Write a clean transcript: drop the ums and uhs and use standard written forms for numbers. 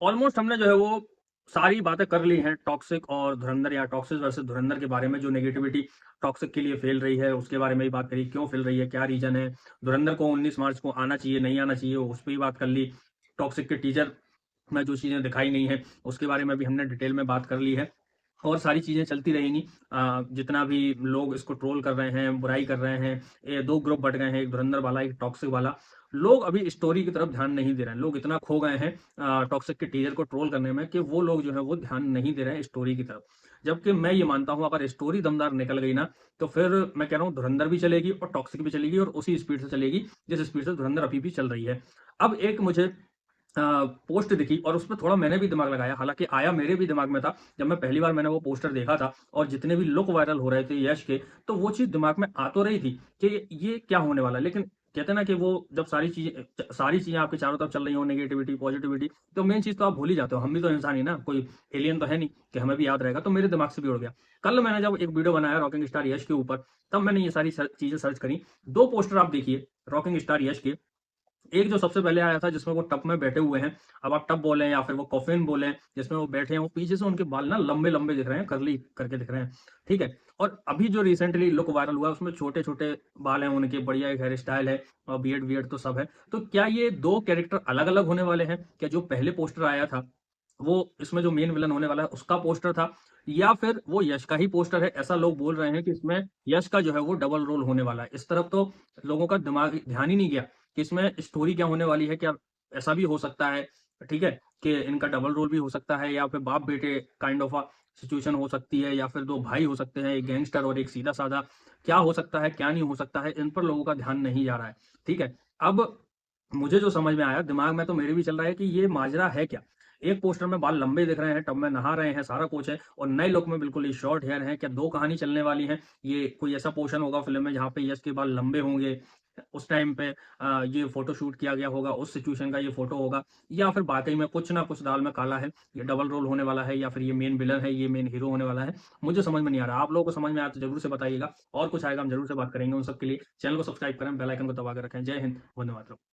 Almost हमने जो है वो सारी बातें कर ली हैं टॉक्सिक और धुरंधर या टॉक्सिक वर्सेस धुरंधर के बारे में, जो नेगेटिविटी टॉक्सिक के लिए फैल रही है उसके बारे में भी बात करी, क्यों फैल रही है, क्या रीजन है, धुरंधर को 19 मार्च को आना चाहिए नहीं आना चाहिए उस पर भी बात कर ली, टॉक्सिक के टीजर में जो चीज़ें दिखाई नहीं है उसके बारे में भी हमने डिटेल में बात कर ली है। और सारी चीज़ें चलती रहेंगी। जितना भी लोग इसको ट्रोल कर रहे हैं, बुराई कर रहे हैं, ये 2 ग्रुप बँट गए हैं, एक धुरंधर वाला, एक टॉक्सिक वाला। लोग अभी स्टोरी की तरफ ध्यान नहीं दे रहे हैं। लोग इतना खो गए हैं टॉक्सिक के टीज़र को ट्रोल करने में कि वो लोग जो है वो ध्यान नहीं दे रहे हैं स्टोरी की तरफ। जबकि मैं ये मानता हूँ अगर स्टोरी दमदार निकल गई ना, तो फिर मैं कह रहा हूँ धुरंधर भी चलेगी और टॉक्सिक भी चलेगी और उसी स्पीड से चलेगी, जिस स्पीड से धुरंधर अभी भी चल रही है। अब एक मुझे पोस्ट दिखी और उसमें थोड़ा मैंने भी दिमाग लगाया, हालाँकि आया मेरे भी दिमाग में था, जब मैं पहली बार मैंने वो पोस्टर देखा था और जितने भी लुक वायरल हो रहे थे यश के, तो वो चीज़ दिमाग में आ तो रही थी कि ये क्या होने वाला है। लेकिन कहते हैं ना कि वो जब सारी चीज़ें आपके चारों तरफ चल रही हो, नेगेटिविटी, पॉजिटिविटी, तो मेन चीज़ तो आप भूल ही जाते हो। हम भी तो इंसान ही ना, कोई एलियन तो है नहीं कि हमें भी याद रहेगा, तो मेरे दिमाग से भी उड़ गया। कल मैंने जब एक वीडियो बनाया रॉकिंग स्टार यश के ऊपर, तब मैंने ये सारी चीज़ें सर्च करी। 2 पोस्टर आप देखिए रॉकिंग स्टार यश के, एक जो सबसे पहले आया था जिसमें वो टब में बैठे हुए हैं, अब आप टब बोलें या फिर वो कॉफ़िन बोलें, जिसमें वो बैठे हैं, वो पीछे से उनके बाल ना लंबे-लंबे दिख रहे हैं, कर्ली करके दिख रहे हैं, ठीक है? और अभी जो रिसेंटली लुक वायरल हुआ है, उसमें छोटे-छोटे बाल हैं उनके, बढ़िया एक हेयर स्टाइल है और बियर्ड-वियर्ड तो सब है। तो क्या ये 2 कैरेक्टर अलग-अलग होने वाले हैं? क्या जो पहले पोस्टर आया था, वो इसमें जो मेन विलन होने वाला है, उसका पोस्टर था या फिर वो यश का ही पोस्टर है? ऐसा लोग बोल रहे हैं कि इसमें यश का जो है वो डबल रोल होने वाला है। इस तरफ तो लोगों का दिमाग ध्यान ही नहीं गया कि इसमें स्टोरी क्या होने वाली है, क्या ऐसा भी हो सकता है, ठीक है? कि इनका डबल रोल भी हो सकता है या फिर बाप-बेटे काइंड ऑफ अ सिचुएशन हो सकती है या फिर 2 भाई हो सकते हैं, एक गैंगस्टर और एक सीधा-साधा। क्या हो सकता है, क्या नहीं हो सकता है, इन पर लोगों का ध्यान नहीं जा रहा है, ठीक है? अब मुझे जो समझ में आया, दिमाग में तो मेरे भी चल रहा है कि ये माजरा है क्या? एक पोस्टर में बाल लंबे दिख रहे हैं, टब में नहा रहे हैं, सारा कुछ है और नए लुक में बिल्कुल ही शॉर्ट हेयर है। क्या 2 कहानी चलने वाली है? ये कोई ऐसा पोर्शन होगा फ़िल्म में जहाँ पे यश के बाल लंबे होंगे, उस टाइम पे ये फ़ोटो शूट किया गया होगा, उस सिचुएशन का ये फ़ोटो होगा या फिर वाक़ई में कुछ ना कुछ दाल में काला है, ये डबल रोल होने वाला है या फिर ये मेन विलन है, ये मेन हीरो होने वाला है? मुझे समझ में नहीं आ रहा। आप लोगों को समझ में आया तो ज़रूर से बताइएगा और कुछ आएगा हम ज़रूर से बात करेंगे उन सब के लिए। चैनल को सब्सक्राइब करें, बेल आइकन को दबा के रखें। जय हिंद, वंदे मातरम।